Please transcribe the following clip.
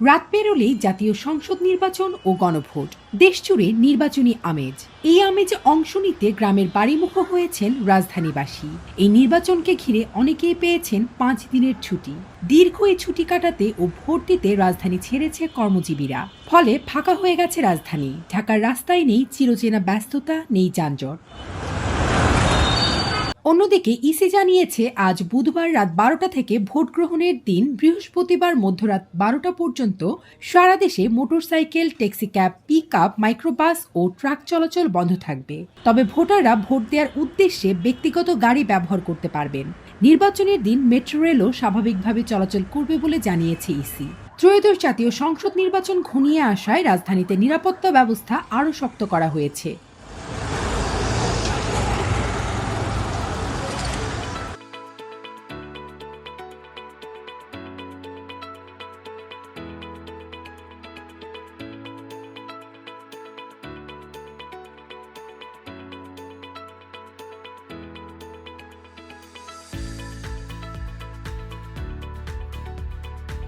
রাত পেরোলেই জাতীয় সংসদ নির্বাচন ও গণভোট, দেশজুড়ে নির্বাচনী আমেজ। এই আমেজে অংশ নিতে গ্রামের বাড়িমুখো হয়েছেন রাজধানীবাসী। এই নির্বাচনকে ঘিরে অনেকেই পেয়েছেন 5 দিনের ছুটি। দীর্ঘ এই ছুটি কাটাতে ও ভোট দিতে রাজধানী ছেড়েছে কর্মজীবীরা। ফলে ফাঁকা হয়ে গেছে রাজধানী। ঢাকার রাস্তায় নেই চিরচেনা ব্যস্ততা, নেই যানজট। অন্যদিকে ইসি জানিয়েছে আজ বুধবার রাত 12টা থেকে ভোট গ্রহণের দিন বৃহস্পতিবার মধ্যরাত 12টা পর্যন্ত সারা দেশে মোটরসাইকেল, ট্যাক্সিক্যাব, পিকআপ, মাইক্রোবাস ও ট্রাক চলাচল বন্ধ থাকবে। তবে ভোটাররা ভোট দেওয়ার উদ্দেশ্যে ব্যক্তিগত গাড়ি ব্যবহার করতে পারবেন। নির্বাচনের দিন মেট্রো রেলও স্বাভাবিকভাবে চলাচল করবে বলে জানিয়েছে ইসি। ত্রয়োদশ জাতীয় সংসদ নির্বাচন ঘনিয়ে আসায় রাজধানীতে নিরাপত্তা ব্যবস্থা আরও শক্ত করা হয়েছে।